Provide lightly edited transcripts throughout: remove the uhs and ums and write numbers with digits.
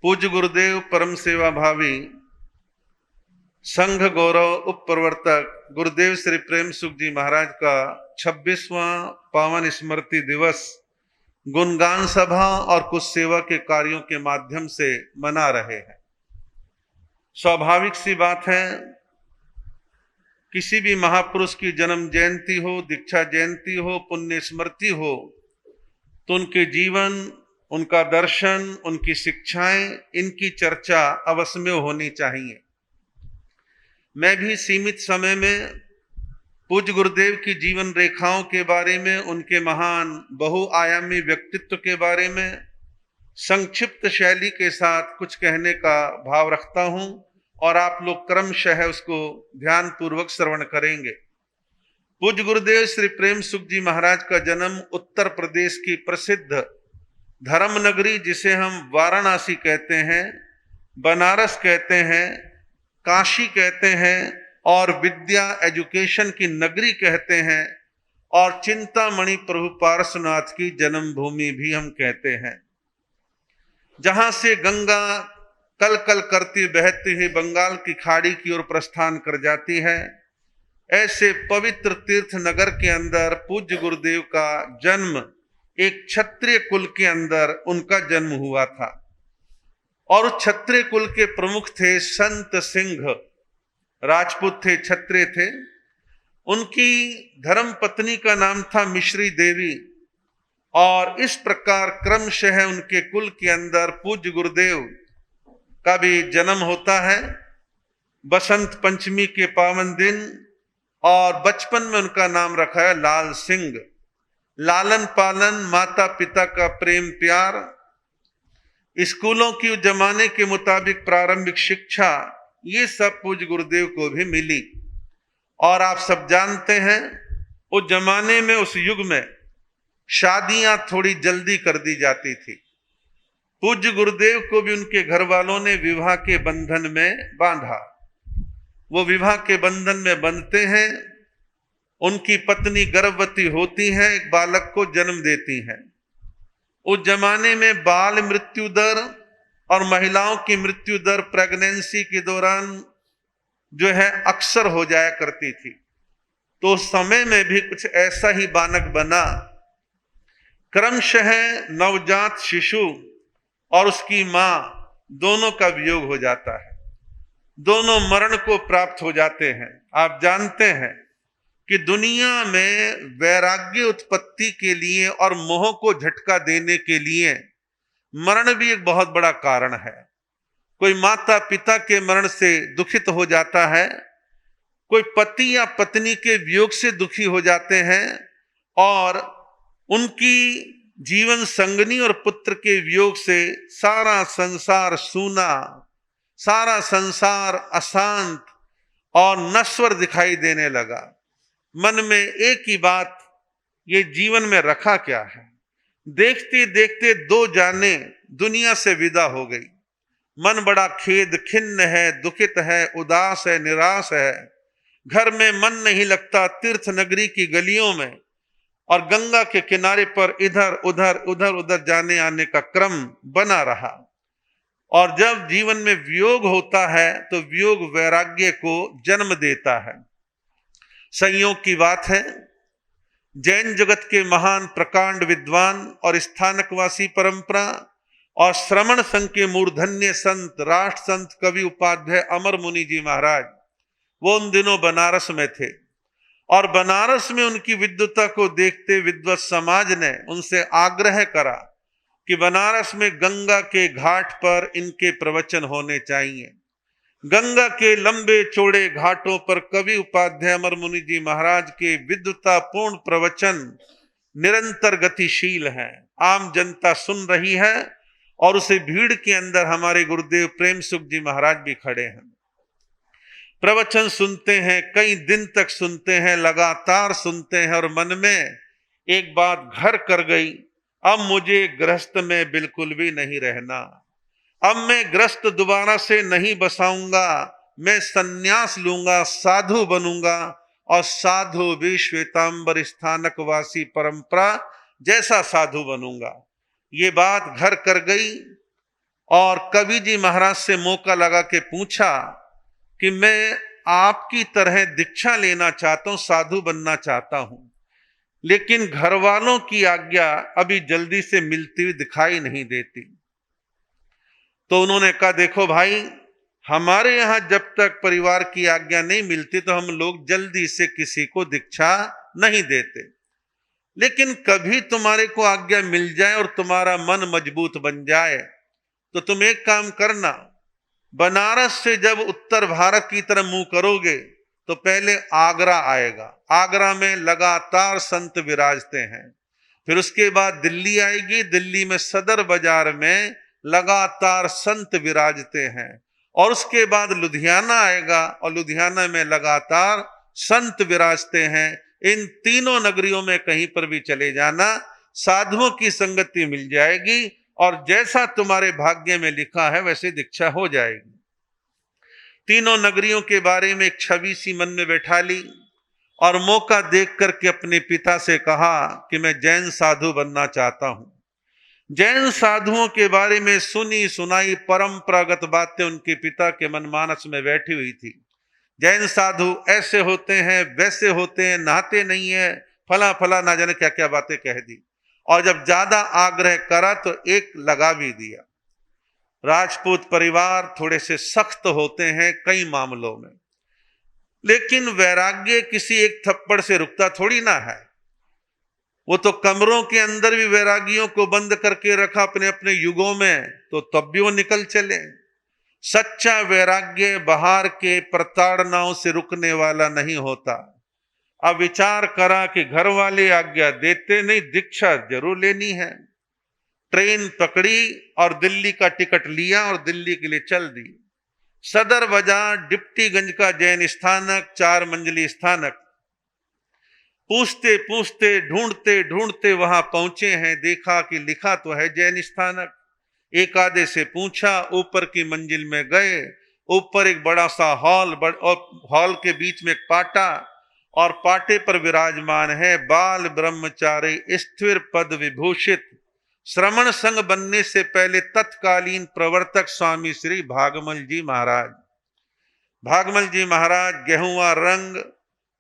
पूज्य गुरुदेव परम सेवा भावी संघ गौरव उप प्रवर्तक गुरुदेव श्री प्रेम सुख जी महाराज का 26वां पावन स्मृति दिवस गुणगान सभा और कुछ सेवा के कार्यों के माध्यम से मना रहे हैं। स्वाभाविक सी बात है, किसी भी महापुरुष की जन्म जयंती हो, दीक्षा जयंती हो, पुण्य स्मृति हो, तो उनके जीवन, उनका दर्शन, उनकी शिक्षाएं, इनकी चर्चा अवश्य में होनी चाहिए। मैं भी सीमित समय में पूज्य गुरुदेव की जीवन रेखाओं के बारे में, उनके महान बहुआयामी व्यक्तित्व के बारे में संक्षिप्त शैली के साथ कुछ कहने का भाव रखता हूं और आप लोग क्रमशः उसको ध्यान पूर्वक श्रवण करेंगे। पूज्य गुरुदेव श्री प्रेम सुख जी महाराज का जन्म उत्तर प्रदेश की प्रसिद्ध धर्म नगरी, जिसे हम वाराणसी कहते हैं, बनारस कहते हैं, काशी कहते हैं और विद्या एजुकेशन की नगरी कहते हैं, और चिंतामणि प्रभु पारसनाथ की जन्मभूमि भी हम कहते हैं, जहां से गंगा कल कल करती बहती हुई बंगाल की खाड़ी की ओर प्रस्थान कर जाती है। ऐसे पवित्र तीर्थ नगर के अंदर पूज्य गुरुदेव का जन्म एक क्षत्रिय कुल के अंदर उनका जन्म हुआ था, और उस क्षत्रिय कुल के प्रमुख थे संत सिंह, राजपूत थे, क्षत्रिय थे। उनकी धर्म पत्नी का नाम था मिश्री देवी, और इस प्रकार क्रमशः उनके कुल के अंदर पूज्य गुरुदेव का भी जन्म होता है बसंत पंचमी के पावन दिन, और बचपन में उनका नाम रखा है लाल सिंह। लालन पालन, माता पिता का प्रेम प्यार, स्कूलों की उस जमाने के मुताबिक प्रारंभिक शिक्षा, ये सब पूज्य गुरुदेव को भी मिली। और आप सब जानते हैं, उस जमाने में, उस युग में शादियां थोड़ी जल्दी कर दी जाती थी। पूज्य गुरुदेव को भी उनके घर वालों ने विवाह के बंधन में बांधा। वो विवाह के बंधन में बंधते हैं, उनकी पत्नी गर्भवती होती है, एक बालक को जन्म देती है। उस जमाने में बाल मृत्यु दर और महिलाओं की मृत्यु दर प्रेगनेंसी के दौरान जो है अक्सर हो जाया करती थी। तो उस समय में भी कुछ ऐसा ही बालक बना। क्रमशः नवजात शिशु और उसकी मां दोनों का वियोग हो जाता है, दोनों मरण को प्राप्त हो जाते हैं। आप जानते हैं कि दुनिया में वैराग्य उत्पत्ति के लिए और मोह को झटका देने के लिए मरण भी एक बहुत बड़ा कारण है। कोई माता पिता के मरण से दुखित हो जाता है, कोई पति या पत्नी के वियोग से दुखी हो जाते हैं, और उनकी जीवन संगनी और पुत्र के वियोग से सारा संसार सूना, सारा संसार अशांत और नश्वर दिखाई देने लगा। मन में एक ही बात, ये जीवन में रखा क्या है। देखते देखते 2 जाने दुनिया से विदा हो गई। मन बड़ा खेद खिन्न है, दुखित है, उदास है, निराश है। घर में मन नहीं लगता, तीर्थ नगरी की गलियों में और गंगा के किनारे पर इधर उधर जाने आने का क्रम बना रहा। और जब जीवन में वियोग होता है तो वियोग वैराग्य को जन्म देता है। संयोग की बात है, जैन जगत के महान प्रकांड विद्वान और स्थानकवासी परंपरा और श्रमण संघ के मूर्धन्य संत, राष्ट्र संत कवि उपाध्याय अमर मुनि जी महाराज, वो उन दिनों बनारस में थे, और बनारस में उनकी विद्वता को देखते विद्वत समाज ने उनसे आग्रह करा कि बनारस में गंगा के घाट पर इनके प्रवचन होने चाहिए। गंगा के लंबे चौड़े घाटों पर कवि उपाध्याय अमर मुनि जी महाराज के विद्वतापूर्ण प्रवचन निरंतर गतिशील हैं। आम जनता सुन रही है, और उसे भीड़ के अंदर हमारे गुरुदेव प्रेम सुख जी महाराज भी खड़े हैं। प्रवचन सुनते हैं, कई दिन तक सुनते हैं, लगातार सुनते हैं, और मन में एक बात घर कर गई, अब मुझे गृहस्थ में बिल्कुल भी नहीं रहना। अब मैं गृहस्थ दोबारा से नहीं बसाऊंगा, मैं सन्यास लूंगा, साधु बनूंगा, और साधु भी श्वेतांबर स्थानकवासी परंपरा जैसा साधु बनूंगा। ये बात घर कर गई, और कवि जी महाराज से मौका लगा के पूछा कि मैं आपकी तरह दीक्षा लेना चाहता हूं, साधु बनना चाहता हूं, लेकिन घर वालों की आज्ञा अभी जल्दी से मिलती हुई दिखाई नहीं देती। तो उन्होंने कहा, देखो भाई, हमारे यहां जब तक परिवार की आज्ञा नहीं मिलती तो हम लोग जल्दी से किसी को दीक्षा नहीं देते, लेकिन कभी तुम्हारे को आज्ञा मिल जाए और तुम्हारा मन मजबूत बन जाए तो तुम एक काम करना, बनारस से जब उत्तर भारत की तरफ मुंह करोगे तो पहले आगरा आएगा। आगरा में लगातार संत विराजते हैं। फिर उसके बाद दिल्ली आएगी, दिल्ली में सदर बाजार में लगातार संत विराजते हैं। और उसके बाद लुधियाना आएगा और लुधियाना में लगातार संत विराजते हैं। इन तीनों नगरियों में कहीं पर भी चले जाना, साधुओं की संगति मिल जाएगी और जैसा तुम्हारे भाग्य में लिखा है वैसे दीक्षा हो जाएगी। तीनों नगरियों के बारे में एक छवि सी मन में बैठा ली और मौका देख करके अपने पिता से कहा कि मैं जैन साधु बनना चाहता हूं। जैन साधुओं के बारे में सुनी सुनाई परंपरागत बातें उनके पिता के मनमानस में बैठी हुई थी। जैन साधु ऐसे होते हैं, वैसे होते हैं, नहाते नहीं है, फला फला ना जाने क्या क्या बातें कह दी। और जब ज्यादा आग्रह करा तो एक लगा भी दिया। राजपूत परिवार थोड़े से सख्त होते हैं कई मामलों में, लेकिन वैराग्य किसी एक थप्पड़ से रुकता थोड़ी ना है। वो तो कमरों के अंदर भी वैरागियों को बंद करके रखा अपने अपने युगों में, तो तब भी वो निकल चले। सच्चा वैराग्य बाहर के प्रताड़नाओं से रुकने वाला नहीं होता। अब विचार करा कि घर वाले आज्ञा देते नहीं, दीक्षा जरूर लेनी है। ट्रेन पकड़ी और दिल्ली का टिकट लिया और दिल्ली के लिए चल दी। सदर बाजार डिप्टीगंज का जैन स्थानक, 4 मंजिली स्थानक। पूछते पूछते ढूंढते ढूंढते वहां पहुंचे हैं। देखा कि लिखा तो है जैन स्थानक। एक आधे से पूछा, ऊपर की मंजिल में गए। ऊपर एक बड़ा सा हॉल, और हॉल के बीच में एक पाटा, और पाटे पर विराजमान है बाल ब्रह्मचारी स्थिर पद विभूषित श्रमण संघ बनने से पहले तत्कालीन प्रवर्तक स्वामी श्री भागमल जी महाराज। भागमल जी महाराज, गेहुआ रंग,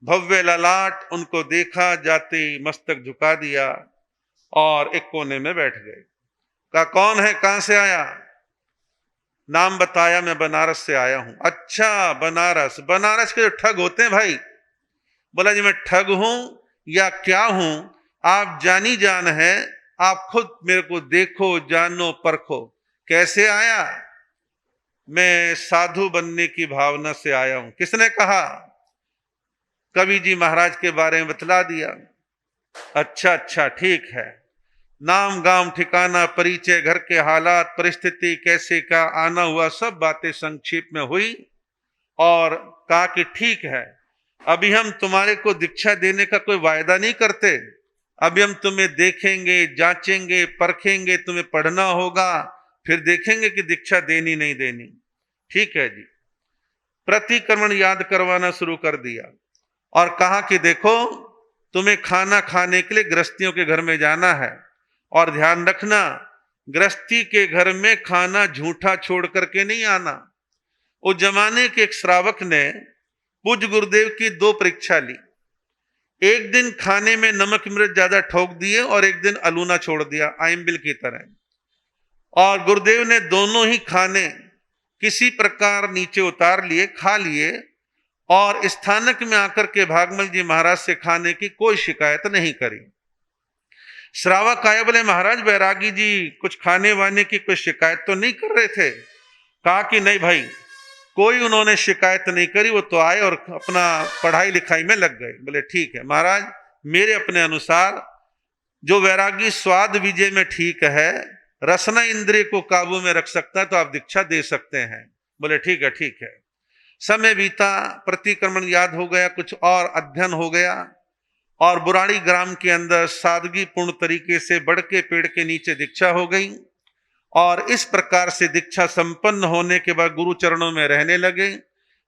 भव्य ललाट। उनको देखा, जाते मस्तक झुका दिया और एक कोने में बैठ गए। कहा, कौन है, कहां से आया? नाम बताया, मैं बनारस से आया हूं। अच्छा, बनारस, बनारस के जो ठग होते हैं भाई। बोला जी, मैं ठग हूं या क्या हूं, आप जानी जान है, आप खुद मेरे को देखो, जानो, परखो। कैसे आया? मैं साधु बनने की भावना से आया हूं। किसने कहा? कवि जी महाराज के बारे में बतला दिया। अच्छा अच्छा, ठीक है। नाम, गांव, ठिकाना, परिचय, घर के हालात, परिस्थिति, कैसे क्या आना हुआ, सब बातें संक्षेप में हुई और कहा कि ठीक है, अभी हम तुम्हारे को दीक्षा देने का कोई वायदा नहीं करते। अभी हम तुम्हें देखेंगे, जांचेंगे, परखेंगे, तुम्हें पढ़ना होगा, फिर देखेंगे कि दीक्षा देनी नहीं देनी। ठीक है जी। प्रतिक्रमण याद करवाना शुरू कर दिया और कहा कि देखो, तुम्हें खाना खाने के लिए गृहस्थियों के घर में जाना है और ध्यान रखना, गृहस्थी के घर में खाना झूठा छोड़ करके नहीं आना। उस जमाने के एक श्रावक ने पूज्य गुरुदेव की 2 परीक्षा ली। एक दिन खाने में नमक मिर्च ज्यादा ठोक दिए और एक दिन अलूना छोड़ दिया, आइमबिल की तरह। और गुरुदेव ने दोनों ही खाने किसी प्रकार नीचे उतार लिए, खा लिए और स्थानक में आकर के भागमल जी महाराज से खाने की कोई शिकायत नहीं करी। श्रावक आए, बोले महाराज, बैरागी जी कुछ खाने वाने की कोई शिकायत तो नहीं कर रहे थे? कहा कि नहीं भाई, कोई उन्होंने शिकायत नहीं करी, वो तो आए और अपना पढ़ाई लिखाई में लग गए। बोले ठीक है महाराज, मेरे अपने अनुसार जो वैरागी स्वाद विजय में ठीक है, रसना इंद्रिय को काबू में रख सकता है, तो आप दीक्षा दे सकते हैं। बोले ठीक है ठीक है। समय बीता, प्रतिक्रमण याद हो गया, कुछ और अध्ययन हो गया और बुराड़ी ग्राम के अंदर सादगी पूर्ण तरीके से बड़ के पेड़ के नीचे दीक्षा हो गई। और इस प्रकार से दीक्षा संपन्न होने के बाद गुरु चरणों में रहने लगे।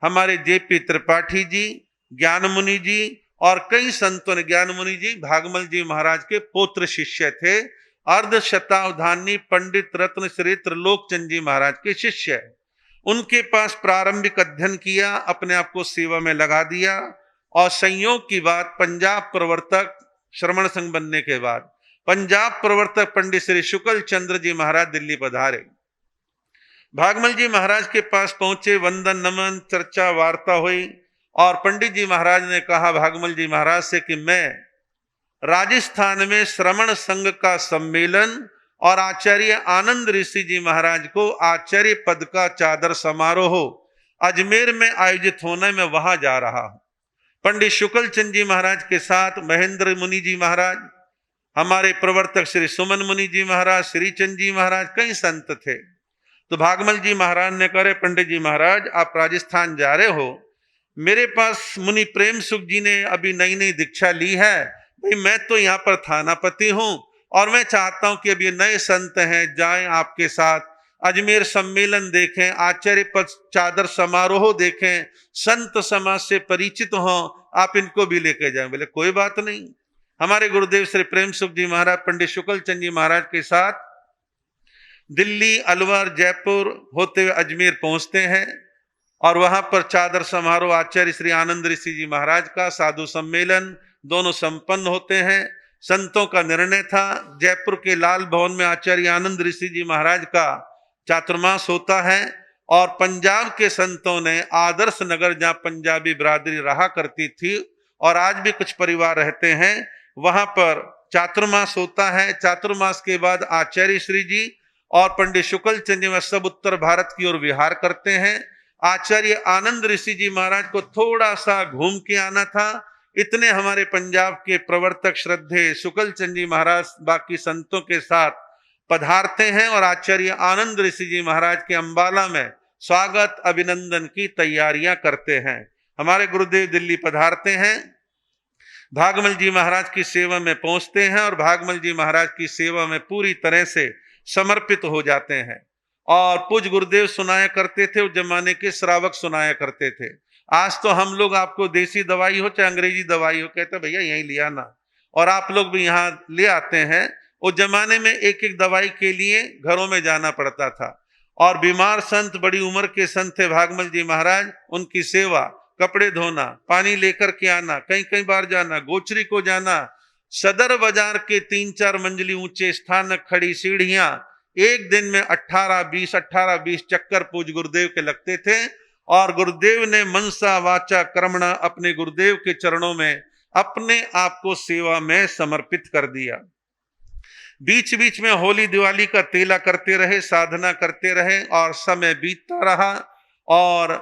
हमारे जेपी त्रिपाठी जी, ज्ञान मुनि जी और कई संतों ने, ज्ञान मुनि जी भागमल जी महाराज के पौत्र शिष्य थे, अर्ध शतावधानी पंडित रत्न श्री त्रिलोकचंद जी महाराज के शिष्य है। उनके पास प्रारंभिक अध्ययन किया, अपने आप को सेवा में लगा दिया, और संयोग की बात पंजाब प्रवर्तक श्रमण संघ बनने के बाद पंजाब प्रवर्तक पंडित श्री शुक्ल चंद्र जी महाराज दिल्ली पधारे। भागमल जी महाराज के पास पहुंचे, वंदन नमन चर्चा वार्ता हुई, और पंडित जी महाराज ने कहा भागमल जी महाराज से कि मैं राजस्थान में श्रमण संघ का सम्मेलन और आचार्य आनंद ऋषि जी महाराज को आचार्य पद का चादर समारोह अजमेर में आयोजित होने में वहां जा रहा हूं। पंडित शुक्ल चंद जी महाराज के साथ महेंद्र मुनि जी महाराज, हमारे प्रवर्तक श्री सुमन मुनि जी महाराज, श्रीचंद जी महाराज, कई संत थे। तो भागमल जी महाराज ने कहा, पंडित जी महाराज आप राजस्थान जा रहे हो, मेरे पास मुनि प्रेम सुख जी ने अभी नई नई दीक्षा ली है, भाई मैं तो यहाँ पर थानापति हूं और मैं चाहता हूं कि अब ये नए संत हैं जाएं आपके साथ, अजमेर सम्मेलन देखें, आचार्य पद चादर समारोह देखें, संत समाज से परिचित हों, आप इनको भी लेके जाएं। बोले कोई बात नहीं। हमारे गुरुदेव श्री प्रेम सुख जी महाराज पंडित शुक्ल चंद जी महाराज के साथ दिल्ली, अलवर, जयपुर होते हुए अजमेर पहुंचते हैं, और वहां पर चादर समारोह आचार्य श्री आनंद ऋषि जी महाराज का साधु सम्मेलन दोनों संपन्न होते हैं। संतों का निर्णय था, जयपुर के लाल भवन में आचार्य आनंद ऋषि जी महाराज का चातुर्मास होता है, और पंजाब के संतों ने आदर्श नगर जहां पंजाबी बिरादरी रहा करती थी और आज भी कुछ परिवार रहते हैं, वहां पर चातुर्मास होता है। चातुर्मास के बाद आचार्य श्री जी और पंडित शुक्ल चंद जी सब उत्तर भारत की ओर विहार करते हैं। आचार्य आनंद ऋषि जी महाराज को थोड़ा सा घूम के आना था, इतने हमारे पंजाब के प्रवर्तक श्रद्धे शुक्ल चंद जी महाराज बाकी संतों के साथ पधारते हैं, और आचार्य आनंद ऋषि जी महाराज के अंबाला में स्वागत अभिनंदन की तैयारियां करते हैं। हमारे गुरुदेव दिल्ली पधारते हैं, भागमल जी महाराज की सेवा में पहुंचते हैं, और भागमल जी महाराज की सेवा में पूरी तरह से समर्पित हो जाते हैं। और पूज्य गुरुदेव सुनाया करते थे, उस जमाने के श्रावक सुनाया करते थे। आज तो हम लोग आपको देसी दवाई हो चाहे अंग्रेजी दवाई हो कहते भैया यहीं लिया ना, और आप लोग भी यहाँ ले आते हैं। उस जमाने में एक एक दवाई के लिए घरों में जाना पड़ता था, और बीमार संत, बड़ी उम्र के संत थे भागमल जी महाराज, उनकी सेवा, कपड़े धोना, पानी लेकर के आना, कई कई बार जाना, गोचरी को जाना, सदर बाजार के 3-4 मंजिली ऊंचे स्थानक, खड़ी सीढ़ियां, एक दिन में 18-20 चक्कर पूज्य गुरुदेव के लगते थे। और गुरुदेव ने मनसा वाचा कर्मणा अपने गुरुदेव के चरणों में अपने आप को सेवा में समर्पित कर दिया। बीच बीच में होली दिवाली का तेला करते रहे, साधना करते रहे, और समय बीतता रहा। और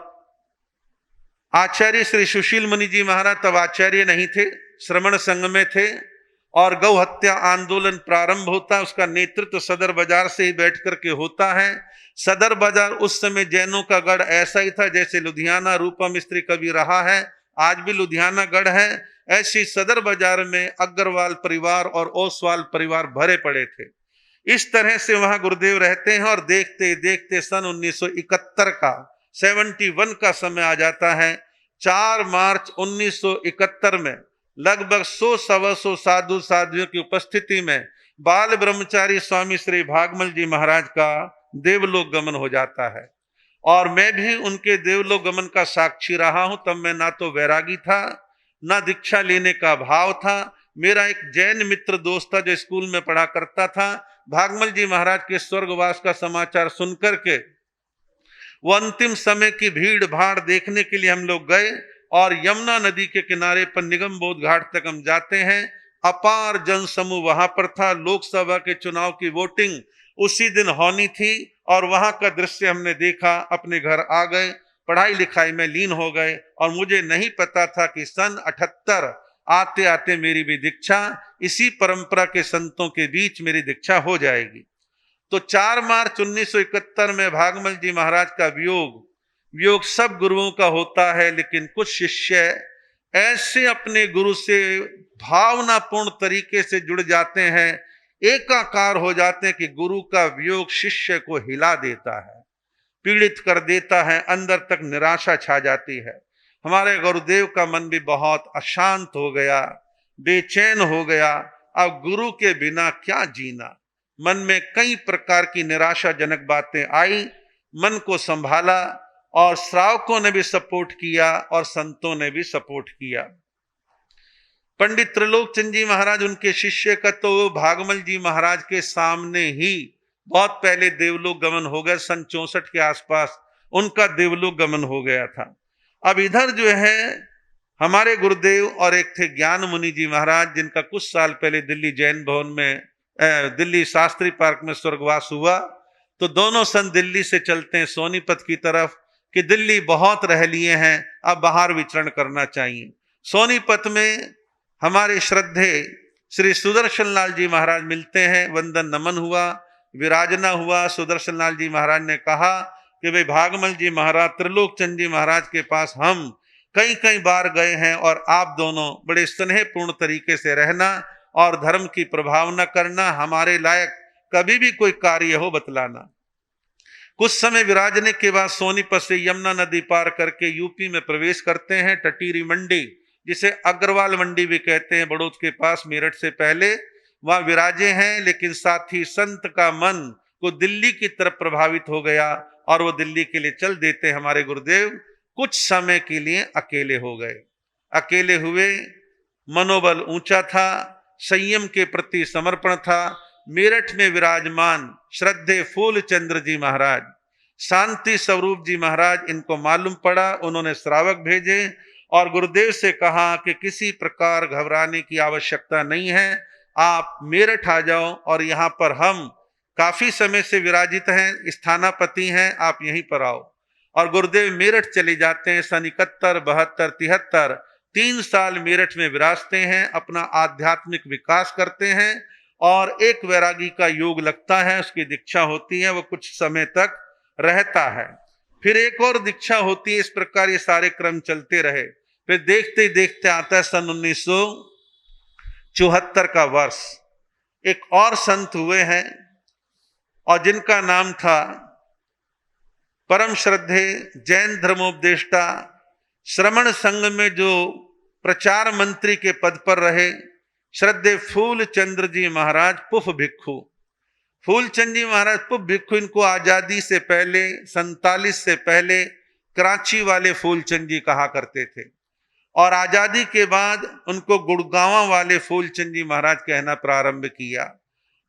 आचार्य श्री सुशील मुनि जी महाराज तब आचार्य नहीं थे, श्रमण संघ में थे, और गौ हत्या आंदोलन प्रारंभ होता, उसका नेतृत्व सदर बाजार से ही बैठ करके होता है। सदर बाजार उस समय जैनों का गढ़ ऐसा ही था जैसे लुधियाना रूपा मिस्त्री कभी रहा है, आज भी लुधियाना गढ़ है। ऐसी सदर बाजार में अग्रवाल परिवार और ओसवाल परिवार भरे पड़े थे। इस तरह से वहां गुरुदेव रहते हैं, और देखते देखते सन 1971 का 71 का समय आ जाता है। 4 मार्च 1971 में लगभग 100-125 साधु साध्वियों की उपस्थिति में बाल ब्रह्मचारी स्वामी श्री भागमल जी महाराज का देवलोक गमन हो जाता है, और मैं भी उनके देवलोक गमन का साक्षी रहा हूं। तब मैं ना तो वैरागी था, ना दीक्षा लेने का भाव था। मेरा एक जैन मित्र दोस्त था जो स्कूल में पढ़ा करता था। भागमल जी महाराज के स्वर्गवास का समाचार सुनकर के वो अंतिम समय की भीड़ भाड़ देखने के लिए हम लोग गए, और यमुना नदी के किनारे पर निगम बोध घाट तक हम जाते हैं। अपार जन समूह वहां पर था। लोकसभा के चुनाव की वोटिंग उसी दिन होनी थी, और वहां का दृश्य हमने देखा। अपने घर आ गए, पढ़ाई लिखाई में लीन हो गए, और मुझे नहीं पता था कि सन 78 आते आते मेरी भी दीक्षा, इसी परंपरा के संतों के बीच मेरी दीक्षा हो जाएगी। तो 4 मार्च 1971 में भागमल जी महाराज का वियोग सब गुरुओं का होता है, लेकिन कुछ शिष्य ऐसे अपने गुरु से भावनापूर्ण तरीके से जुड़ जाते हैं, एकाकार हो जाते हैं कि गुरु का वियोग शिष्य को हिला देता है, पीड़ित कर देता है, अंदर तक निराशा छा जाती है। हमारे गुरुदेव का मन भी बहुत अशांत हो गया, बेचैन हो गया। अब गुरु के बिना क्या जीना, मन में कई प्रकार की निराशाजनक बातें आई, मन को संभाला और श्रावकों ने भी सपोर्ट किया और संतों ने भी सपोर्ट किया। पंडित त्रिलोकचंद जी महाराज, उनके शिष्य का तो भागमल जी महाराज के सामने ही बहुत पहले देवलोक गमन हो गया, सन 64 के आसपास उनका देवलोक गमन हो गया था। अब इधर जो है हमारे गुरुदेव और एक थे ज्ञान मुनि जी महाराज, जिनका कुछ साल पहले दिल्ली जैन भवन में दिल्ली शास्त्री पार्क में स्वर्गवास हुआ। तो दोनों सन दिल्ली से चलते हैं सोनीपत की तरफ कि दिल्ली बहुत रह लिए हैं, अब बाहर विचरण करना चाहिए। सोनीपत में हमारे श्रद्धे श्री सुदर्शन लाल जी महाराज मिलते हैं, वंदन नमन हुआ, विराजना हुआ। सुदर्शन लाल जी महाराज ने कहा कि भाई भागमल जी महाराज, त्रिलोकचंद जी महाराज के पास हम कई कई बार गए हैं और आप दोनों बड़े स्नेहपूर्ण तरीके से रहना और धर्म की प्रभाव न करना, हमारे लायक कभी भी कोई कार्य हो बतलाना। कुछ समय विराजने के बाद सोनीपत से यमुना नदी पार करके यूपी में प्रवेश करते हैं। टटीरी मंडी, जिसे अग्रवाल मंडी भी कहते हैं, बड़ौद के पास मेरठ से पहले, वहां विराजे हैं। लेकिन साथ ही संत का मन को दिल्ली की तरफ प्रभावित हो गया और वो दिल्ली के लिए चल देते। हमारे गुरुदेव कुछ समय के लिए अकेले हो गए। अकेले हुए, मनोबल ऊंचा था, संयम के प्रति समर्पण था। मेरठ में विराजमान श्रद्धे फूलचंद्र जी महाराज, शांति स्वरूप जी महाराज, इनको मालूम पड़ा, उन्होंने श्रावक भेजे और गुरुदेव से कहा कि किसी प्रकार घबराने की आवश्यकता नहीं है, आप मेरठ आ जाओ और यहाँ पर हम काफी समय से विराजित हैं, स्थानापति हैं, आप यहीं पर आओ। और गुरुदेव मेरठ चले जाते हैं। सन 71, 72, 73 3 साल मेरठ में विराजते हैं, अपना आध्यात्मिक विकास करते हैं और एक वैरागी का योग लगता है, उसकी दीक्षा होती है, वो कुछ समय तक रहता है, फिर एक और दीक्षा होती है। इस प्रकार ये सारे क्रम चलते रहे। फिर देखते देखते आता है सन 1974 का वर्ष। एक और संत हुए हैं और जिनका नाम था परम श्रद्धे जैन धर्मोपदेष्टा, श्रमण संघ में जो प्रचार मंत्री के पद पर रहे, श्रद्धे फूलचंद्र जी महाराज पुफ भिक्खु। फूलचंद जी महाराज पुफ भिक्खु, इनको आजादी से पहले 47 से पहले कराची वाले फूलचंद जी कहा करते थे और आजादी के बाद उनको गुड़गांव वाले फूलचंद जी महाराज कहना प्रारंभ किया।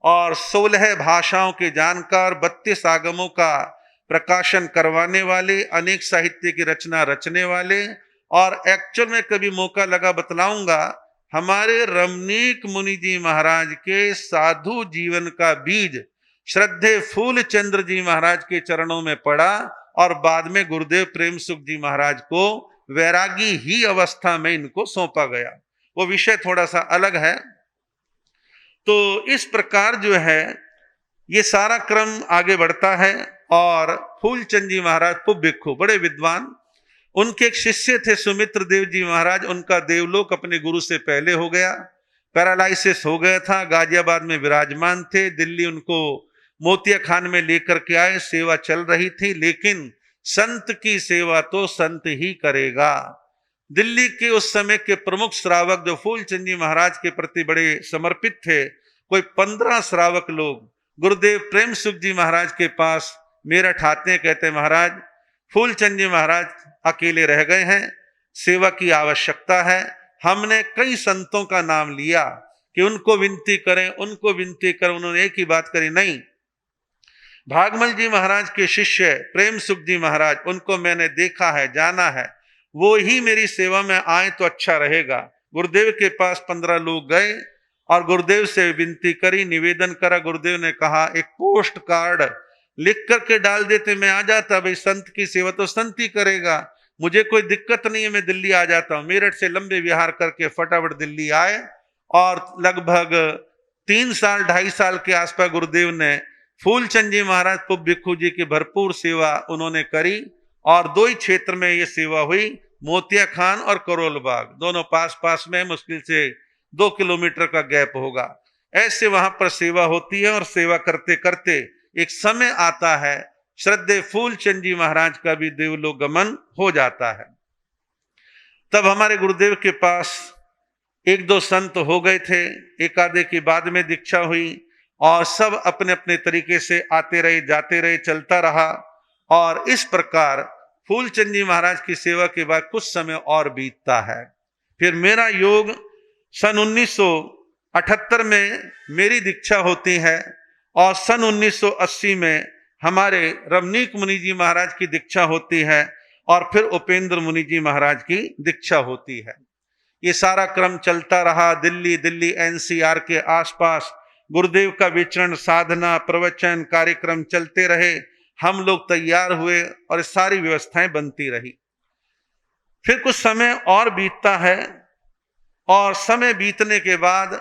और 16 भाषाओं के जानकार, 32 आगमों का प्रकाशन करवाने वाले, अनेक साहित्य की रचना रचने वाले। और एक्चुअल में कभी मौका लगा बतलाऊंगा, हमारे रमणीक मुनि जी महाराज के साधु जीवन का बीज श्रद्धे फूलचंद्र जी महाराज के चरणों में पड़ा और बाद में गुरुदेव प्रेम सुख जी महाराज को वैरागी ही अवस्था में इनको सौंपा गया। वो विषय थोड़ा सा अलग है। तो इस प्रकार जो है ये सारा क्रम आगे बढ़ता है। और फूलचंद जी महाराज पुफ भिक्खु बड़े विद्वान, उनके एक शिष्य थे सुमित्र देव जी महाराज, उनका देवलोक अपने गुरु से पहले हो गया, पैरालाइसिस हो गया था, गाजियाबाद में विराजमान थे। दिल्ली उनको मोतिया खान में लेकर के आए, सेवा चल रही थी, लेकिन संत की सेवा तो संत ही करेगा। दिल्ली के उस समय के प्रमुख श्रावक जो फूलचंद जी महाराज के प्रति बड़े समर्पित थे, कोई 15 श्रावक लोग गुरुदेव प्रेम सुख जी महाराज के पास मेरठ आते हैं, कहते हैं महाराज फूलचंद जी महाराज अकेले रह गए हैं, सेवा की आवश्यकता है। हमने कई संतों का नाम लिया कि उनको विनती करें, उनको विनती करें, उन्होंने एक ही बात करी, नहीं, भागमल जी महाराज के शिष्य प्रेम सुख जी महाराज, उनको मैंने देखा है, जाना है, वो ही मेरी सेवा में आए तो अच्छा रहेगा। गुरुदेव के पास 15 लोग गए और गुरुदेव से विनती करी, निवेदन करा। गुरुदेव ने कहा एक पोस्ट कार्ड लिख करके डाल देते, मैं आ जाता, भाई संत की सेवा तो संत ही करेगा, मुझे कोई दिक्कत नहीं है, मैं दिल्ली आ जाता हूँ। मेरठ से लंबे विहार करके फटाफट दिल्ली आए और लगभग 3 साल 2.5 साल के आसपास गुरुदेव ने फूलचंद जी महाराज पुफ भिक्खु जी की भरपूर सेवा उन्होंने करी और 2 ही क्षेत्र में ये सेवा हुई, मोतिया खान और करोल बाग, दोनों पास पास में, मुश्किल से 2 किलोमीटर का गैप होगा। ऐसे वहां पर सेवा होती है और सेवा करते करते एक समय आता है श्रद्धे फूलचंद जी महाराज का भी देवलोक गमन हो जाता है। तब हमारे गुरुदेव के पास 1-2 संत हो गए थे, एक आधे की बाद में दीक्षा हुई और सब अपने अपने तरीके से आते रहे, जाते रहे, चलता रहा। और इस प्रकार फूलचंद जी महाराज की सेवा के बाद कुछ समय और बीतता है। फिर मेरा योग सन 1978 में मेरी दीक्षा होती है और सन 1980 में हमारे रमनीक मुनि जी महाराज की दीक्षा होती है और फिर उपेंद्र मुनि जी महाराज की दीक्षा होती है। ये सारा क्रम चलता रहा। दिल्ली दिल्ली एनसीआर के आसपास गुरुदेव का विचरण, साधना, प्रवचन, कार्यक्रम चलते रहे। हम लोग तैयार हुए और सारी व्यवस्थाएं बनती रही। फिर कुछ समय और बीतता है और समय बीतने के बाद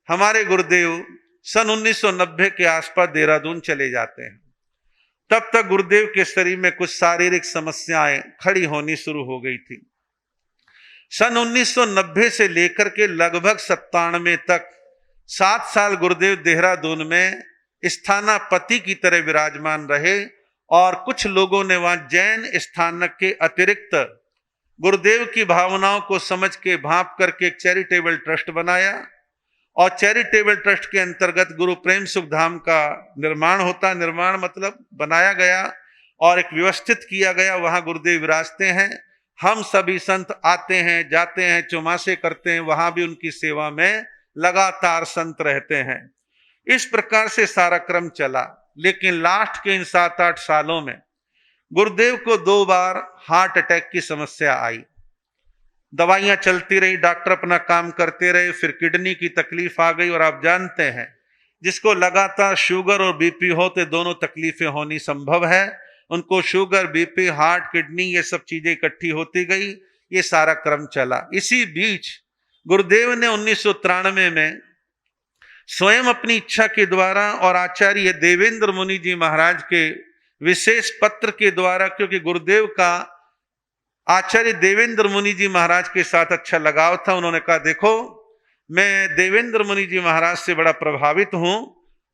हमारे गुरुदेव सन 1990 के आसपास देहरादून चले जाते हैं। तब तक गुरुदेव के शरीर में कुछ शारीरिक समस्याएं खड़ी होनी शुरू हो गई थी। सन 1990 से लेकर के लगभग 97 तक 7 साल गुरुदेव देहरादून में स्थानापति की तरह विराजमान रहे और कुछ लोगों ने वहां जैन स्थानक के अतिरिक्त गुरुदेव की भावनाओं को समझ के भांप करके एक चैरिटेबल ट्रस्ट बनाया और चैरिटेबल ट्रस्ट के अंतर्गत गुरु प्रेम सुख धाम का निर्माण होता। निर्माण मतलब बनाया गया और एक व्यवस्थित किया गया। वहां गुरुदेव विराजते हैं। हम सभी संत आते हैं, जाते हैं, चौमासे करते हैं। वहां भी उनकी सेवा में लगातार संत रहते हैं। इस प्रकार से सारा क्रम चला। लेकिन लास्ट के इन 7-8 सालों में गुरुदेव को 2 बार हार्ट अटैक की समस्या आई। दवाइयां चलती रही, डॉक्टर अपना काम करते रहे। फिर किडनी की तकलीफ आ गई और आप जानते हैं जिसको लगातार शुगर और बीपी हो तो दोनों तकलीफें होनी संभव है। उनको शुगर, बीपी, हार्ट, किडनी ये सब चीजें इकट्ठी होती गई। ये सारा क्रम चला। इसी बीच गुरुदेव ने 1993 में स्वयं अपनी इच्छा के द्वारा और आचार्य देवेंद्र मुनि जी महाराज के विशेष पत्र के द्वारा, क्योंकि गुरुदेव का आचार्य देवेंद्र मुनि जी महाराज के साथ अच्छा लगाव था, उन्होंने कहा देखो मैं देवेंद्र मुनि जी महाराज से बड़ा प्रभावित हूं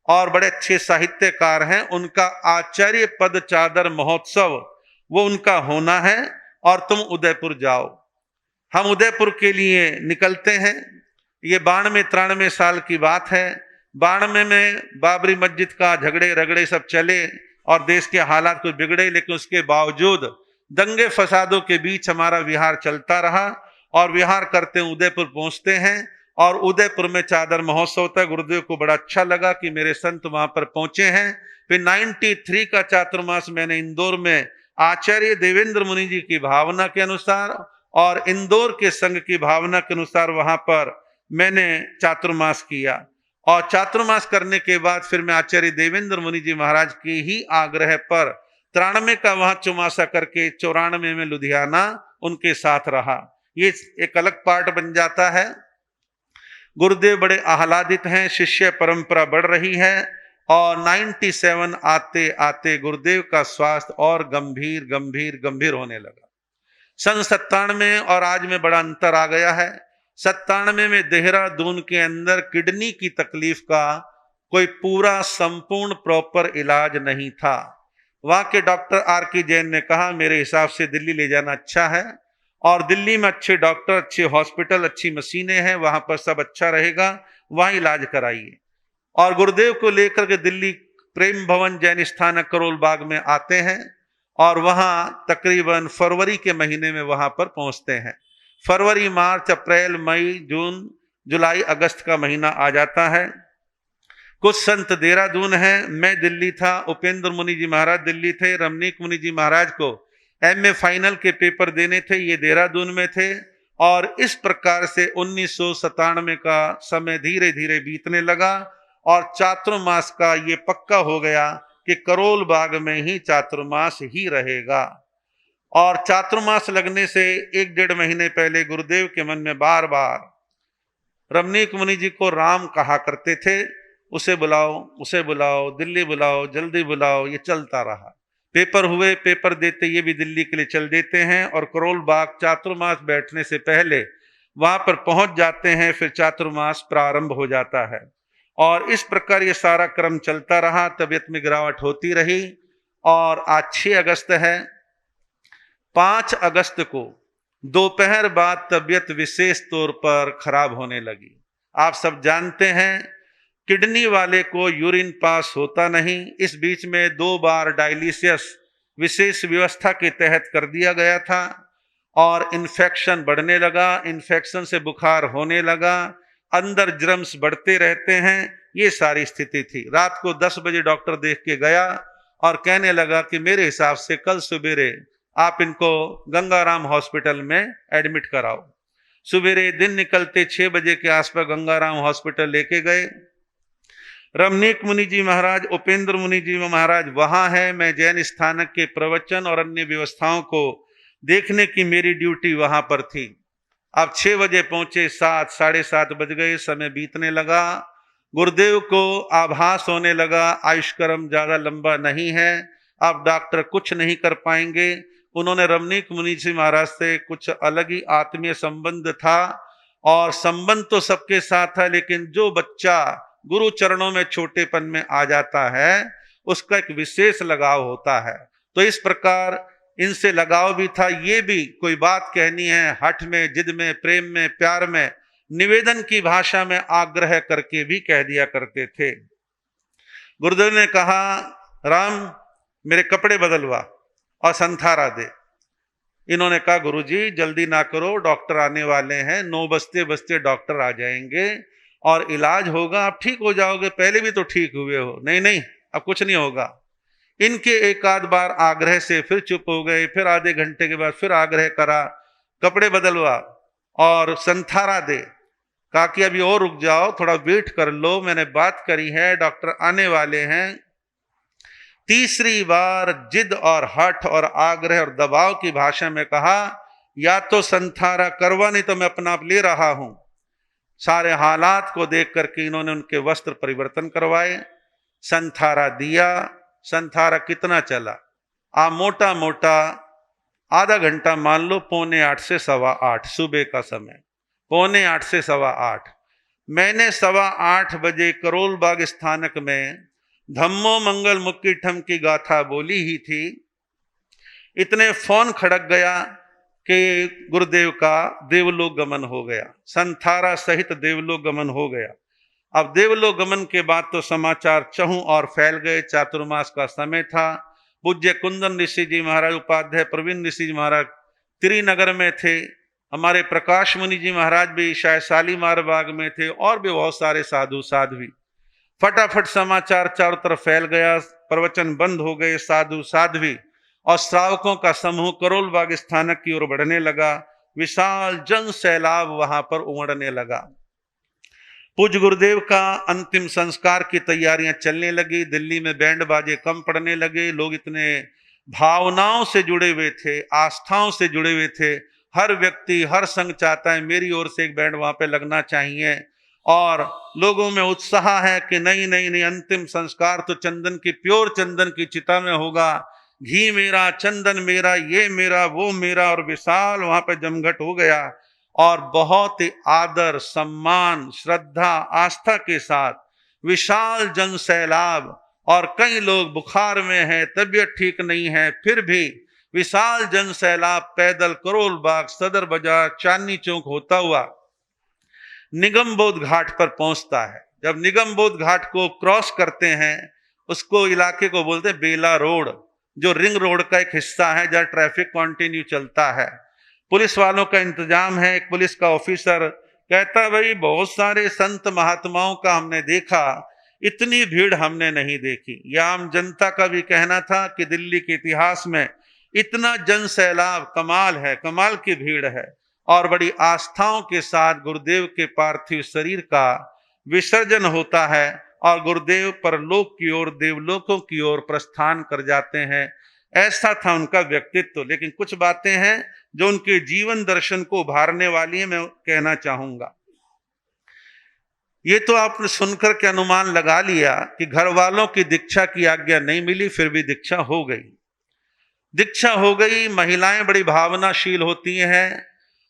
और बड़े अच्छे साहित्यकार हैं। उनका आचार्य पद चादर महोत्सव वो उनका होना है और तुम उदयपुर जाओ। हम उदयपुर के लिए निकलते हैं। ये 92-93 साल की बात है। 92 में बाबरी मस्जिद का झगड़े रगड़े सब चले और देश के हालात कुछ बिगड़े, लेकिन उसके बावजूद दंगे फसादों के बीच हमारा विहार चलता रहा और विहार करते उदयपुर पहुंचते हैं और उदयपुर में चादर महोत्सव होता है। गुरुदेव को बड़ा अच्छा लगा कि मेरे संत वहां पर पहुंचे हैं। फिर 93 का चातुर्मास मैंने इंदौर में आचार्य देवेंद्र मुनि जी की भावना के अनुसार और इंदौर के संघ की भावना के अनुसार वहां पर मैंने चातुर्मास किया। और चातुर्मास करने के बाद फिर मैं आचार्य देवेंद्र मुनि जी महाराज के ही आग्रह पर 93 का वहां चौमासा करके 94 में लुधियाना उनके साथ रहा। ये एक अलग पार्ट बन जाता है। गुरुदेव बड़े आह्लादित हैं, शिष्य परंपरा बढ़ रही है और 97 आते आते गुरुदेव का स्वास्थ्य और गंभीर गंभीर गंभीर होने लगा। सन 97 और आज में बड़ा अंतर आ गया है। 97 में देहरादून के अंदर किडनी की तकलीफ का कोई पूरा संपूर्ण प्रॉपर इलाज नहीं था। वहां के डॉक्टर R.K. जैन ने कहा मेरे हिसाब से दिल्ली ले जाना अच्छा है और दिल्ली में अच्छे डॉक्टर, अच्छे हॉस्पिटल, अच्छी मशीनें हैं, वहां पर सब अच्छा रहेगा, वहां इलाज कराइए। और गुरुदेव को लेकर के दिल्ली प्रेम भवन जैन स्थानक करोल बाग में आते हैं और वहां तकरीबन फरवरी के महीने में वहां पर पहुंचते हैं। फरवरी, मार्च, अप्रैल, मई, जून, जुलाई, अगस्त का महीना आ जाता है। कुछ संत देहरादून हैं, मैं दिल्ली था, उपेंद्र मुनि जी महाराज दिल्ली थे, रमनीक मुनि जी महाराज को MA फाइनल के पेपर देने थे, ये देहरादून में थे। और इस प्रकार से 1997 का समय धीरे धीरे बीतने लगा और चातुर्मास का ये पक्का हो गया कि करोल बाग में ही चातुर्मास ही रहेगा। और चातुर्मास लगने से 1-1.5 महीने पहले गुरुदेव के मन में बार बार रमनीक मुनि जी को राम कहा करते थे, उसे बुलाओ, उसे बुलाओ, दिल्ली बुलाओ, जल्दी बुलाओ। ये चलता रहा। पेपर हुए, पेपर देते ये भी दिल्ली के लिए चल देते हैं और करोल बाग चातुर्मास बैठने से पहले वहां पर पहुंच जाते हैं। फिर चातुर्मास प्रारंभ हो जाता है और इस प्रकार ये सारा क्रम चलता रहा। तबीयत में गिरावट होती रही और आज 6 अगस्त है। 5 अगस्त को दोपहर बाद तबीयत विशेष तौर पर खराब होने लगी। आप सब जानते हैं किडनी वाले को यूरिन पास होता नहीं। इस बीच में 2 बार डायलिसिस विशेष व्यवस्था के तहत कर दिया गया था और इन्फेक्शन बढ़ने लगा, इन्फेक्शन से बुखार होने लगा, अंदर जर्म्स बढ़ते रहते हैं। ये सारी स्थिति थी। रात को 10 बजे डॉक्टर देख के गया और कहने लगा कि मेरे हिसाब से कल सवेरे आप इनको गंगाराम हॉस्पिटल में एडमिट कराओ। सवेरे दिन निकलते 6 बजे के आसपास गंगाराम हॉस्पिटल लेके गए। रमनीक मुनि जी महाराज, उपेंद्र मुनि जी महाराज वहां है। मैं जैन स्थानक के प्रवचन और अन्य व्यवस्थाओं को देखने की मेरी ड्यूटी वहां पर थी। अब 6 बजे पहुंचे, 7 साढ़े 7 बज गए, समय बीतने लगा। गुरुदेव को आभास होने लगा आयुष्क्रम ज्यादा लंबा नहीं है, अब डॉक्टर कुछ नहीं कर पाएंगे। उन्होंने रमनीक मुनि जी महाराज से कुछ अलग ही आत्मीय संबंध था और संबंध तो सबके साथ था, लेकिन जो बच्चा गुरु चरणों में छोटेपन में आ जाता है उसका एक विशेष लगाव होता है। तो इस प्रकार इनसे लगाव भी था। ये भी कोई बात कहनी है, हठ में, जिद में, प्रेम में, प्यार में, निवेदन की भाषा में आग्रह करके भी कह दिया करते थे। गुरुदेव ने कहा, राम मेरे कपड़े बदलवा और संथारा दे। इन्होंने कहा, गुरुजी जल्दी ना करो, डॉक्टर आने वाले हैं, 9 बजते बजते डॉक्टर आ जाएंगे और इलाज होगा, आप ठीक हो जाओगे, पहले भी तो ठीक हुए हो। नहीं नहीं, अब कुछ नहीं होगा। इनके एक आध बार आग्रह से फिर चुप हो गए। फिर आधे घंटे के बाद फिर आग्रह करा, कपड़े बदलवा और संथारा दे। कहा कि अभी और रुक जाओ, थोड़ा वेट कर लो, मैंने बात करी है, डॉक्टर आने वाले हैं। तीसरी बार जिद और हठ और आग्रह और दबाव की भाषा में कहा, या तो संथारा करवा, नहीं तो मैं अपना आप ले रहा हूं। सारे हालात को देख करके इन्होंने उनके वस्त्र परिवर्तन करवाए, संथारा दिया। संथारा कितना चला? आप मोटा मोटा आधा घंटा मान लो, 7:45 से 8:15 सुबह का समय, 7:45 से 8:15। मैंने 8:15 बजे करोल बाग स्थानक में धम्मो मंगल मुक्की ठम की गाथा बोली ही थी। इतने फोन खड़क गया कि गुरुदेव का देवलोक गमन हो गया, संथारा सहित देवलोक गमन हो गया। अब देवलोक गमन के बाद तो समाचार चहुं और फैल गए। चातुर्मास का समय था। पूज्य कुंदन ऋषि जी महाराज, उपाध्याय प्रवीण ऋषि जी महाराज त्रिनगर में थे। हमारे प्रकाश मुनि जी महाराज भी शायद शालीमार बाग में थे, और भी बहुत सारे साधु साध्वी। फटाफट समाचार चारों तरफ फैल गया, प्रवचन बंद हो गए। साधु साध्वी और श्रावकों का समूह करोल बाग स्थानक की ओर बढ़ने लगा। विशाल जन सैलाब वहां पर उमड़ने लगा। पूज्य गुरुदेव का अंतिम संस्कार की तैयारियां चलने लगी। दिल्ली में बैंड बाजे कम पड़ने लगे। लोग इतने भावनाओं से जुड़े हुए थे, आस्थाओं से जुड़े हुए थे। हर व्यक्ति, हर संघ चाहता है मेरी ओर से एक बैंड वहां पे लगना चाहिए, और लोगों में उत्साह है कि नहीं नहीं नहीं, अंतिम संस्कार तो चंदन की, प्योर चंदन की चिता में होगा। घी मेरा, चंदन मेरा, ये मेरा, वो मेरा, और विशाल वहां पे जमघट हो गया। और बहुत ही आदर, सम्मान, श्रद्धा, आस्था के साथ विशाल जन सैलाब, और कई लोग बुखार में हैं, तबीयत ठीक नहीं है, फिर भी विशाल जन सैलाब पैदल करोल बाग, सदर बाजार, चांदनी चौक होता हुआ निगमबोध घाट पर पहुंचता है। जब निगमबोध घाट को क्रॉस करते हैं, उसको इलाके को बोलते हैं बेला रोड, जो रिंग रोड का एक हिस्सा है जहाँ ट्रैफिक कंटिन्यू चलता है। पुलिस वालों का इंतजाम है। एक पुलिस का ऑफिसर कहता, भाई बहुत सारे संत महात्माओं का हमने देखा, इतनी भीड़ हमने नहीं देखी। यह आम जनता का भी कहना था कि दिल्ली के इतिहास में इतना जन सैलाब कमाल है, कमाल की भीड़ है। और बड़ी आस्थाओं के साथ गुरुदेव के पार्थिव शरीर का विसर्जन होता है और गुरुदेव परलोक की ओर, देवलोकों की ओर प्रस्थान कर जाते हैं। ऐसा था उनका व्यक्तित्व। लेकिन कुछ बातें हैं जो उनके जीवन दर्शन को उभारने वाली है, मैं कहना चाहूंगा। ये तो आपने सुनकर के अनुमान लगा लिया कि घर वालों की दीक्षा की आज्ञा नहीं मिली, फिर भी दीक्षा हो गई। दीक्षा हो गई। महिलाएं बड़ी भावनाशील होती हैं,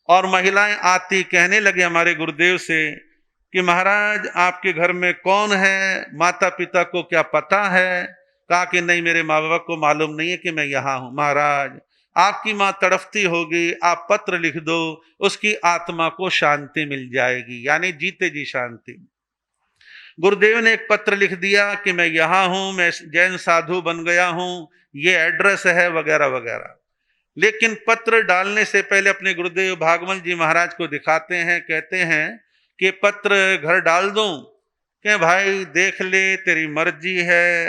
और महिलाएं आती कहने लगे हमारे गुरुदेव से कि महाराज आपके घर में कौन है, माता पिता को क्या पता है? कहा कि नहीं, मेरे माँ बाप को मालूम नहीं है कि मैं यहाँ हूँ। महाराज आपकी माँ तड़पती होगी, आप पत्र लिख दो, उसकी आत्मा को शांति मिल जाएगी, यानी जीते जी शांति। गुरुदेव ने एक पत्र लिख दिया कि मैं यहाँ हूं, मैं जैन साधु बन गया हूं, ये एड्रेस है वगैरह वगैरह। लेकिन पत्र डालने से पहले अपने गुरुदेव भागवत जी महाराज को दिखाते हैं, कहते हैं कि पत्र घर डाल दूं? कि भाई देख ले, तेरी मर्जी है।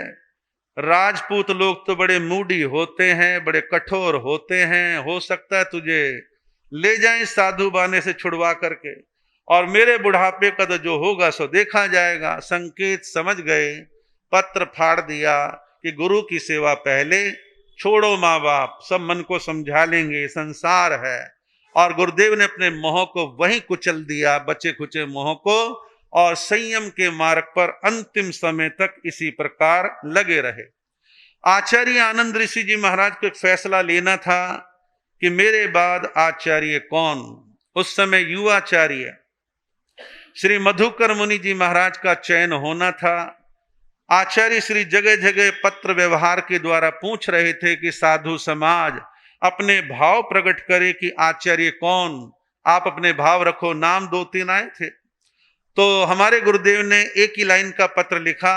राजपूत लोग तो बड़े मूडी होते हैं, बड़े कठोर होते हैं, हो सकता है तुझे ले जाएं साधु बाने से छुड़वा करके, और मेरे बुढ़ापे का तो जो होगा सो देखा जाएगा। संकेत समझ गए, पत्र फाड़ दिया कि गुरु की सेवा पहले, छोड़ो माँ बाप, सब मन को समझा लेंगे, संसार है। और गुरुदेव ने अपने मोह को वहीं कुचल दिया, बचे खुचे मोह को, और संयम के मार्ग पर अंतिम समय तक इसी प्रकार लगे रहे। आचार्य आनंद ऋषि जी महाराज को एक फैसला लेना था कि मेरे बाद आचार्य कौन। उस समय युवाचार्य श्री मधुकर मुनि जी महाराज का चयन होना था। आचार्य श्री जगह जगह पत्र व्यवहार के द्वारा पूछ रहे थे कि साधु समाज अपने भाव प्रकट करे कि आचार्य कौन, आप अपने भाव रखो। नाम 2-3 आए थे, तो हमारे गुरुदेव ने एक ही लाइन का पत्र लिखा,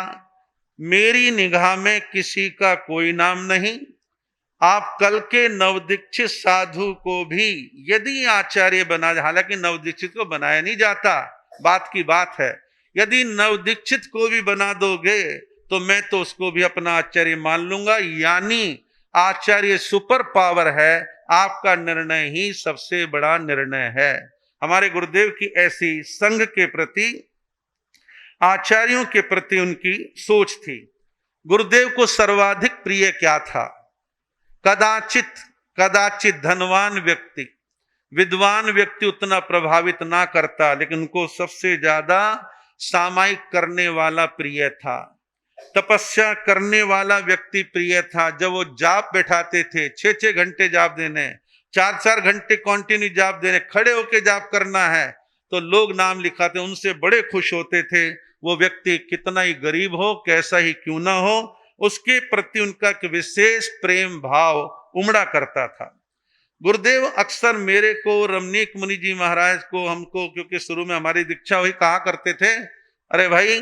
मेरी निगाह में किसी का कोई नाम नहीं। आप कल के नवदीक्षित साधु को भी यदि आचार्य बना, हालांकि नवदीक्षित को बनाया नहीं जाता, बात की बात है, यदि नवदीक्षित को भी बना दोगे तो मैं तो उसको भी अपना आचार्य मान लूंगा। यानी आचार्य सुपर पावर है, आपका निर्णय ही सबसे बड़ा निर्णय है। हमारे गुरुदेव की ऐसी संघ के प्रति, आचार्यों के प्रति उनकी सोच थी। गुरुदेव को सर्वाधिक प्रिय क्या था? कदाचित धनवान व्यक्ति, विद्वान व्यक्ति उतना प्रभावित ना करता, लेकिन उनको सबसे ज्यादा सामायिक करने वाला प्रिय था। तपस्या करने वाला व्यक्ति प्रिय था। जब वो जाप बैठाते थे, 6-6 घंटे जाप देने, 4-4 घंटे कंटिन्यू जाप देने, खड़े होके जाप करना है, तो लोग नाम लिखाते, उनसे बड़े खुश होते थे। वो व्यक्ति कितना ही गरीब हो, कैसा ही क्यों ना हो, उसके प्रति उनका एक विशेष प्रेम भाव उमड़ा करता था। गुरुदेव अक्सर मेरे को, रमणीक मुनि जी महाराज को, हमको, क्योंकि शुरू में हमारी दीक्षा हुई, कहा करते थे, अरे भाई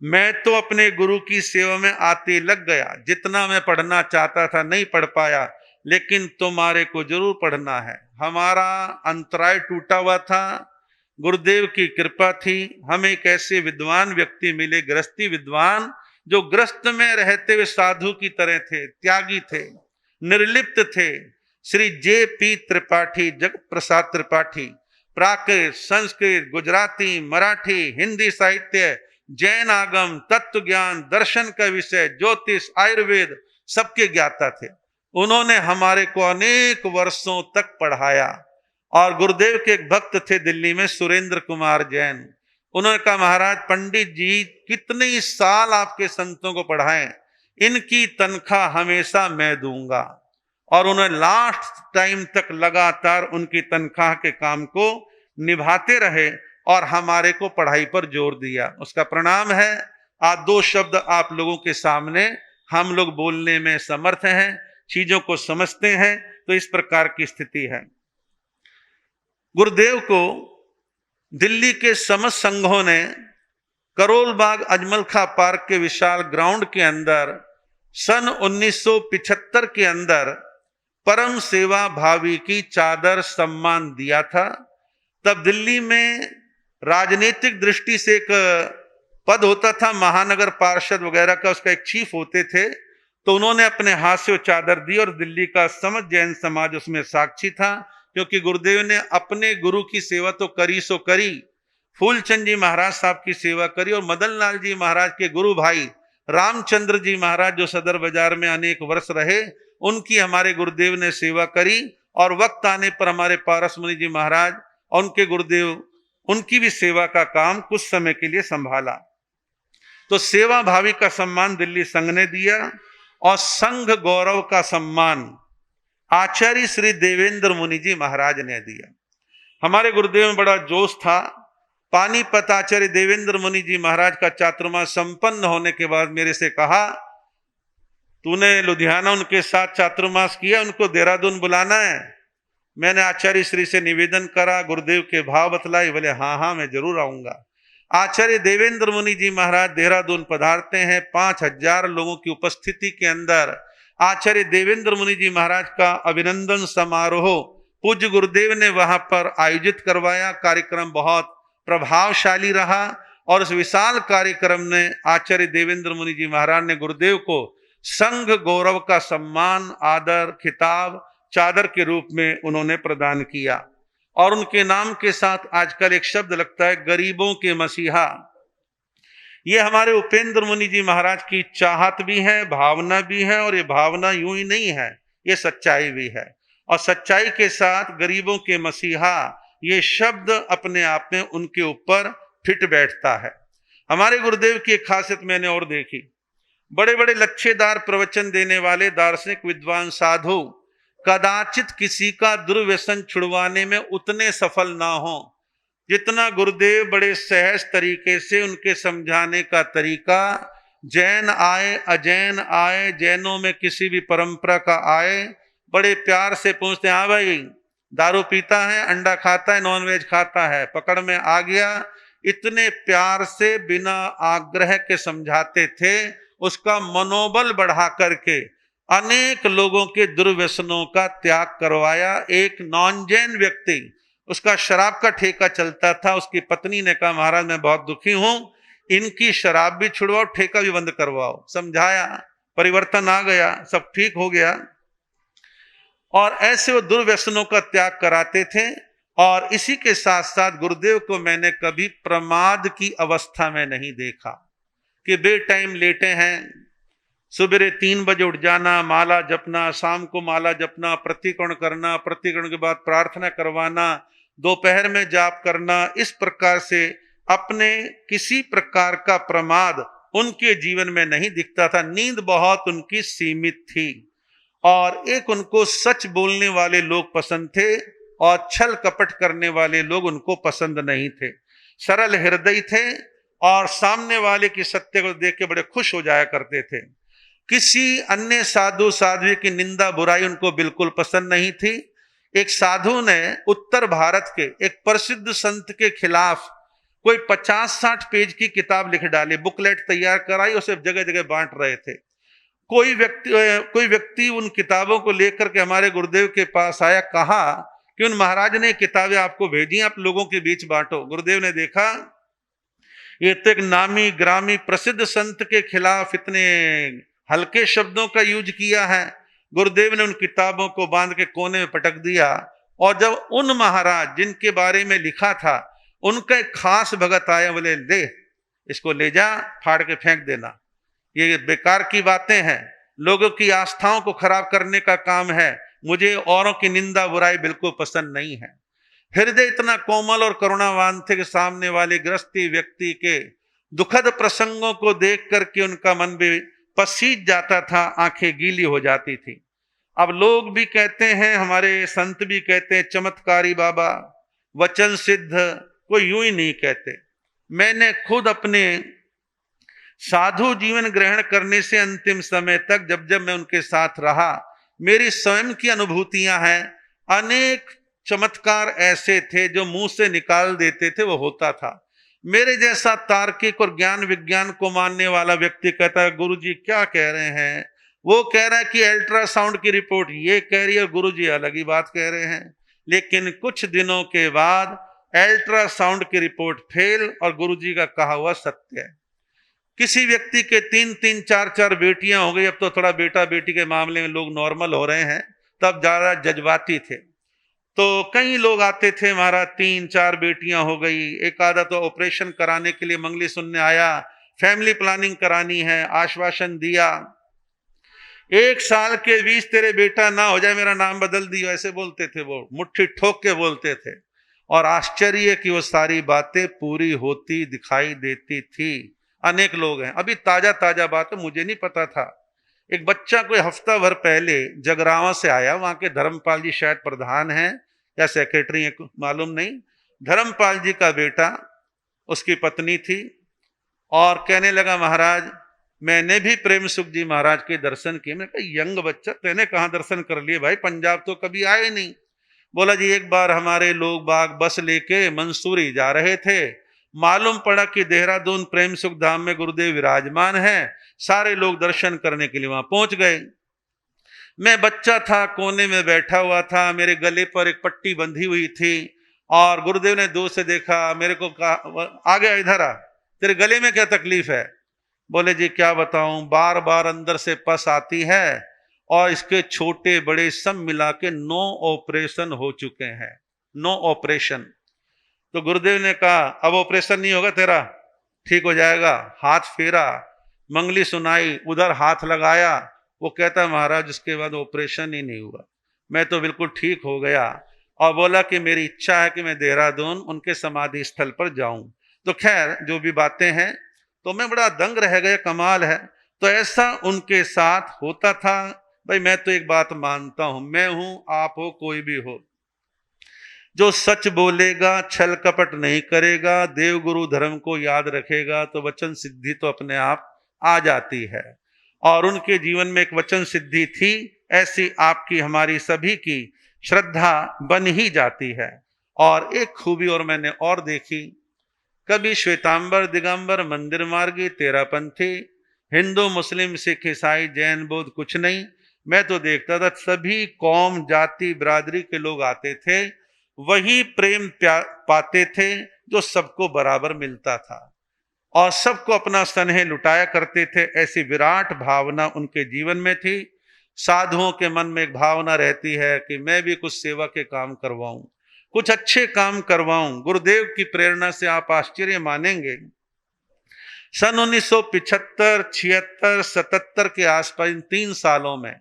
मैं तो अपने गुरु की सेवा में आते लग गया, जितना मैं पढ़ना चाहता था नहीं पढ़ पाया, लेकिन तुम्हारे को जरूर पढ़ना है। हमारा अंतराय टूटा हुआ था, गुरुदेव की कृपा थी, हमें एक ऐसे विद्वान व्यक्ति मिले, गृहस्थी विद्वान, जो गृहस्थ में रहते हुए साधु की तरह थे, त्यागी थे, निर्लिप्त थे। श्री J.P. त्रिपाठी, जगत प्रसाद त्रिपाठी, प्राकृत, संस्कृत, गुजराती, मराठी, हिंदी साहित्य, जैन आगम, तत्व ज्ञान, दर्शन का विषय, ज्योतिष, आयुर्वेद, सबके ज्ञाता थे। उन्होंने हमारे को अनेक वर्षों तक पढ़ाया। और गुरुदेव के एक भक्त थे दिल्ली में, सुरेंद्र कुमार जैन, उन्होंने कहा, महाराज पंडित जी कितने ही साल आपके संतों को पढ़ाएं, इनकी तनख्वाह हमेशा मैं दूंगा। और उन्होंने लास्ट टाइम तक लगातार उनकी तनख्वाह के काम को निभाते रहे और हमारे को पढ़ाई पर जोर दिया। उसका प्रणाम है। आज 2 शब्द आप लोगों के सामने हम लोग बोलने में समर्थ हैं, चीजों को समझते हैं, तो इस प्रकार की स्थिति है। गुरुदेव को दिल्ली के समस्त संघों ने करोल बाग अजमल खां पार्क के विशाल ग्राउंड के अंदर सन 1975 के अंदर परम सेवा भावी की चादर सम्मान दिया था। तब दिल्ली में राजनीतिक दृष्टि से एक पद होता था, महानगर पार्षद वगैरह का, उसका एक चीफ होते थे, तो उन्होंने अपने हाथ से वो चादर दी और दिल्ली का समस्त जैन समाज उसमें साक्षी था, क्योंकि गुरुदेव ने अपने गुरु की सेवा तो करी सो करी, फूलचंद जी महाराज साहब की सेवा करी, और मदन लाल जी महाराज के गुरु भाई रामचंद्र जी महाराज जो सदर बाजार में अनेक वर्ष रहे, उनकी हमारे गुरुदेव ने सेवा करी। और वक्त आने पर हमारे पारस मुनि जी महाराज और उनके गुरुदेव, उनकी भी सेवा का काम कुछ समय के लिए संभाला। तो सेवा भावी का सम्मान दिल्ली संघ ने दिया, और संघ गौरव का सम्मान आचार्य श्री देवेंद्र मुनि जी महाराज ने दिया। हमारे गुरुदेव में बड़ा जोश था। पानीपत आचार्य देवेंद्र मुनि जी महाराज का चातुर्मास संपन्न होने के बाद मेरे से कहा, तूने लुधियाना उनके साथ चातुर्मास किया, उनको देहरादून बुलाना है। मैंने आचार्य श्री से निवेदन करा, गुरुदेव के भाव बतलाए, बोले हाँ हाँ मैं जरूर आऊंगा। आचार्य देवेंद्र मुनि जी महाराज देहरादून पधारते हैं। 5000 लोगों की उपस्थिति के अंदर आचार्य देवेंद्र मुनि जी महाराज का अभिनंदन समारोह पूज्य गुरुदेव ने वहां पर आयोजित करवाया। कार्यक्रम बहुत प्रभावशाली रहा और उस विशाल कार्यक्रम ने आचार्य देवेंद्र मुनि जी महाराज ने गुरुदेव को संघ गौरव का सम्मान, आदर, खिताब, चादर के रूप में उन्होंने प्रदान किया। और उनके नाम के साथ आजकल एक शब्द लगता है, गरीबों के मसीहा। ये हमारे उपेंद्र मुनि जी महाराज की चाहत भी है, भावना भी है, और ये भावना यूं ही नहीं है, ये सच्चाई भी है। और सच्चाई के साथ गरीबों के मसीहा ये शब्द अपने आप में उनके ऊपर फिट बैठता है। हमारे गुरुदेव की एक खासियत मैंने और देखी, बड़े बड़े लच्छेदार प्रवचन देने वाले दार्शनिक विद्वान साधु कदाचित किसी का दुर्व्यसन छुड़वाने में उतने सफल ना हो जितना गुरुदेव बड़े सहज तरीके से उनके समझाने का तरीका, जैन आए अजैन आए, जैनों में किसी भी परंपरा का आए, बड़े प्यार से पूछते हैं, हाँ भाई दारू पीता है, अंडा खाता है, नॉनवेज खाता है, पकड़ में आ गया, इतने प्यार से बिना आग्रह के समझाते थे। उसका मनोबल बढ़ा करके अनेक लोगों के दुर्व्यसनों का त्याग करवाया। एक नॉन जैन व्यक्ति, उसका शराब का ठेका चलता था, उसकी पत्नी ने कहा महाराज मैं बहुत दुखी हूं, इनकी शराब भी छुड़वाओ, ठेका भी बंद करवाओ। समझाया, परिवर्तन आ गया, सब ठीक हो गया। और ऐसे वो दुर्व्यसनों का त्याग कराते थे। और इसी के साथ साथ गुरुदेव को मैंने कभी प्रमाद की अवस्था में नहीं देखा कि बे टाइम लेटे हैं, सुबह 3 बजे उठ जाना, माला जपना, शाम को माला जपना, प्रतिकरण करना, प्रतिकरण के बाद प्रार्थना करवाना, दोपहर में जाप करना, इस प्रकार से अपने किसी प्रकार का प्रमाद उनके जीवन में नहीं दिखता था। नींद बहुत उनकी सीमित थी और एक उनको सच बोलने वाले लोग पसंद थे और छल कपट करने वाले लोग उनको पसंद नहीं थे। सरल हृदय थे और सामने वाले की सत्य को देख के बड़े खुश हो जाया करते थे। किसी अन्य साधु साध्वी की निंदा बुराई उनको बिल्कुल पसंद नहीं थी। एक साधु ने उत्तर भारत के एक प्रसिद्ध संत के खिलाफ कोई 50-60 पेज की किताब लिख डाली, बुकलेट तैयार कराई, उसे जगह जगह बांट रहे थे। कोई व्यक्ति उन किताबों को लेकर के हमारे गुरुदेव के पास आया, कहा कि उन महाराज ने किताबें आपको भेजी, आप लोगों के बीच बांटो। गुरुदेव ने देखा ये तो एक नामी ग्रामी प्रसिद्ध संत के खिलाफ इतने हल्के शब्दों का यूज किया है। गुरुदेव ने उन किताबों को बांध के कोने में पटक दिया और जब उन महाराज जिनके बारे में लिखा था उनका एक खास भगत आया, बोले ले इसको ले जा, फाड़ के फेंक देना, ये बेकार की बातें हैं, लोगों की आस्थाओं को खराब करने का काम है, मुझे औरों की निंदा बुराई बिल्कुल पसंद नहीं है। हृदय इतना कोमल और करुणावान थे कि सामने वाले गृहस्थी व्यक्ति के दुखद प्रसंगों को देख करके उनका मन भी पसीज जाता था, आंखें गीली हो जाती थी। अब लोग भी कहते हैं, हमारे संत भी कहते हैं चमत्कारी बाबा, वचन सिद्ध, कोई यूं ही नहीं कहते। मैंने खुद अपने साधु जीवन ग्रहण करने से अंतिम समय तक जब जब मैं उनके साथ रहा, मेरी स्वयं की अनुभूतियां हैं। अनेक चमत्कार ऐसे थे जो मुंह से निकाल देते थे, वो होता था। मेरे जैसा तार्किक और ज्ञान विज्ञान को मानने वाला व्यक्ति कहता है गुरुजी क्या कह रहे हैं, वो कह रहा है कि अल्ट्रासाउंड की रिपोर्ट ये कह रही है, गुरुजी अलग ही बात कह रहे हैं। लेकिन कुछ दिनों के बाद अल्ट्रासाउंड की रिपोर्ट फेल और गुरुजी का कहा हुआ सत्य है। किसी व्यक्ति के 3-3, 4-4 बेटियां हो गई, अब तो थोड़ा बेटा बेटी के मामले में लोग नॉर्मल हो रहे हैं, तब ज्यादा जज्बाती थे। तो कई लोग आते थे, हमारा 3-4 बेटियां हो गई, एक आधा तो ऑपरेशन कराने के लिए मंगली सुनने आया, फैमिली प्लानिंग करानी है, आश्वासन दिया। 1 साल के बीच तेरे बेटा ना हो जाए मेरा नाम बदल दियो, ऐसे बोलते थे वो, मुट्ठी ठोक के बोलते थे। और आश्चर्य कि वो सारी बातें पूरी होती दिखाई देती थी। अनेक लोग हैं, अभी ताजा ताजा बात है, मुझे नहीं पता था। एक बच्चा कोई हफ्ता भर पहले जगरावा से आया, वहां के धर्मपाल जी शायद प्रधान हैं या सेक्रेटरी है मालूम नहीं, धर्मपाल जी का बेटा, उसकी पत्नी थी, और कहने लगा महाराज मैंने भी प्रेम सुख जी महाराज के दर्शन किए। मैंने कहा यंग बच्चा तेने कहाँ दर्शन कर लिए भाई, पंजाब तो कभी आए नहीं। बोला जी एक बार हमारे लोग बाग बस लेके मंसूरी जा रहे थे, मालूम पड़ा कि देहरादून प्रेम सुख धाम में गुरुदेव विराजमान हैं। सारे लोग दर्शन करने के लिए वहां पहुंच गए। मैं बच्चा था, कोने में बैठा हुआ था, मेरे गले पर एक पट्टी बंधी हुई थी और गुरुदेव ने दूर से देखा, मेरे को कहा, आ गया इधर आ, तेरे गले में क्या तकलीफ है? बोले जी क्या बताऊं, बार बार अंदर से पस आती है और इसके छोटे बड़े सब मिला के 9 ऑपरेशन हो चुके हैं, 9 ऑपरेशन। तो गुरुदेव ने कहा अब ऑपरेशन नहीं होगा तेरा, ठीक हो जाएगा। हाथ फेरा, मंगली सुनाई, उधर हाथ लगाया, वो कहता महाराज उसके बाद ऑपरेशन ही नहीं हुआ, मैं तो बिल्कुल ठीक हो गया। और बोला कि मेरी इच्छा है कि मैं देहरादून उनके समाधि स्थल पर जाऊं। तो खैर जो भी बातें हैं, तो मैं बड़ा दंग रह गया, कमाल है। तो ऐसा उनके साथ होता था। भाई मैं तो एक बात मानता हूं, मैं हूं, आप हो, कोई भी हो, जो सच बोलेगा, छल कपट नहीं करेगा, देव गुरु धर्म को याद रखेगा, तो वचन सिद्धि तो अपने आप आ जाती है। और उनके जीवन में एक वचन सिद्धि थी, ऐसी आपकी हमारी सभी की श्रद्धा बन ही जाती है। और एक खूबी और मैंने और देखी, कभी श्वेतांबर दिगंबर मंदिर मार्गी तेरापंथी, हिंदू मुस्लिम सिख ईसाई जैन बौद्ध कुछ नहीं, मैं तो देखता था सभी कौम जाति बिरादरी के लोग आते थे, वही प्रेम पाते थे जो सबको बराबर मिलता था और सबको अपना स्नेह लुटाया करते थे। ऐसी विराट भावना उनके जीवन में थी। साधुओं के मन में एक भावना रहती है कि मैं भी कुछ सेवा के काम करवाऊं, कुछ अच्छे काम करवाऊं। गुरुदेव की प्रेरणा से आप आश्चर्य मानेंगे, सन 1975, 76, 77 के आसपास, इन 3 सालों में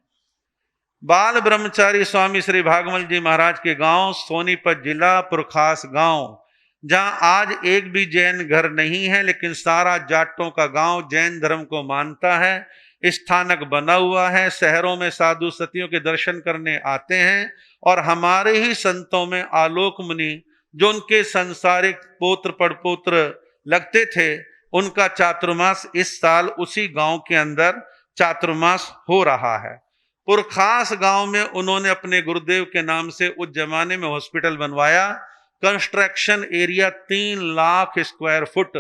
बाल ब्रह्मचारी स्वामी श्री भागवल जी महाराज के गांव, सोनीपत जिला पुरखास गांव, जहां आज एक भी जैन घर नहीं है, लेकिन सारा जाटों का गांव जैन धर्म को मानता है, स्थानक बना हुआ है। शहरों में साधु सतियों के दर्शन करने आते हैं और हमारे ही संतों में आलोक मुनि, जो उनके संसारिक पोत्र पड़पोत्र लगते थे, उनका चातुर्मास इस साल उसी गांव के अंदर चातुर्मास हो रहा है। पुरखास गांव में उन्होंने अपने गुरुदेव के नाम से उस जमाने में हॉस्पिटल बनवाया। Construction area 3 lakh square foot,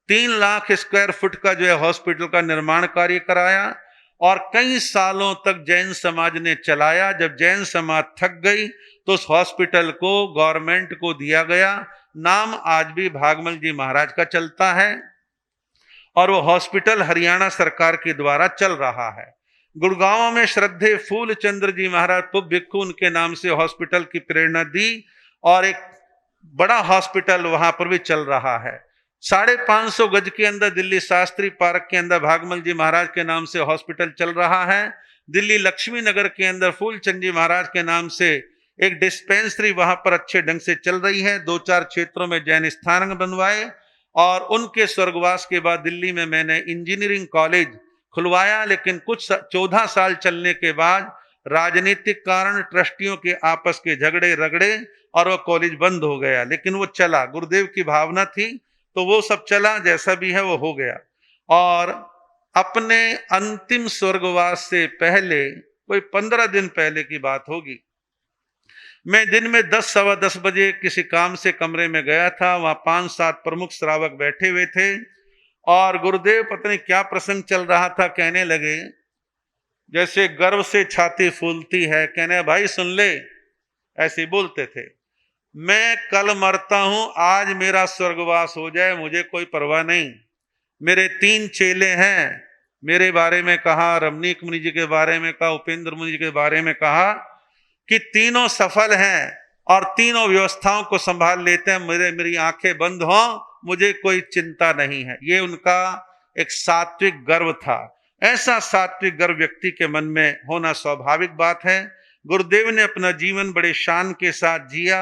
3 lakh square foot का जो है हॉस्पिटल का निर्माण कार्य कराया और कई सालों तक जैन समाज ने चलाया। जब जैन समाज थक गई तो उस हॉस्पिटल को गवर्नमेंट को दिया गया। नाम आज भी भागमल जी महाराज का चलता है और वो हॉस्पिटल हरियाणा सरकार के द्वारा चल रहा है। गुड़गांव में श्रद्धे फूलचंद्र जी महाराज पुप भिक्खु, उनके नाम से हॉस्पिटल की प्रेरणा दी और एक बड़ा हॉस्पिटल वहां पर भी चल रहा है। 550 गज के अंदर दिल्ली शास्त्री पार्क के अंदर भागमल जी महाराज के नाम से हॉस्पिटल चल रहा है। दिल्ली लक्ष्मी नगर के अंदर फूलचंद जी महाराज के नाम से एक डिस्पेंसरी वहां पर अच्छे ढंग से चल रही है। 2-4 क्षेत्रों में जैन स्थान बनवाए और उनके स्वर्गवास के बाद दिल्ली में मैंने इंजीनियरिंग कॉलेज खुलवाया, लेकिन कुछ 14 साल चलने के बाद राजनीतिक कारण, ट्रस्टियों के आपस के झगड़े रगड़े और वो कॉलेज बंद हो गया। लेकिन वो चला, गुरुदेव की भावना थी तो वो सब चला, जैसा भी है वो हो गया। और अपने अंतिम स्वर्गवास से पहले, कोई 15 दिन पहले की बात होगी, मैं दिन में 10, सवा 10 बजे किसी काम से कमरे में गया था। वहां 5-7 प्रमुख श्रावक बैठे हुए थे और गुरुदेव पता नहीं क्या प्रसंग चल रहा था, कहने लगे, जैसे गर्व से छाती फूलती है, कहने भाई सुन ले, ऐसे बोलते थे, मैं कल मरता हूं, आज मेरा स्वर्गवास हो जाए, मुझे कोई परवाह नहीं। मेरे 3 चेले हैं, मेरे बारे में कहा, रमनीक मुनि जी के बारे में कहा, उपेंद्र मुनि जी के बारे में कहा कि तीनों सफल हैं और तीनों व्यवस्थाओं को संभाल लेते हैं। मेरी आंखें बंद हों, मुझे कोई चिंता नहीं है। ये उनका एक सात्विक गर्व था। ऐसा सात्विक गर्व व्यक्ति के मन में होना स्वाभाविक बात है। गुरुदेव ने अपना जीवन बड़े शान के साथ जिया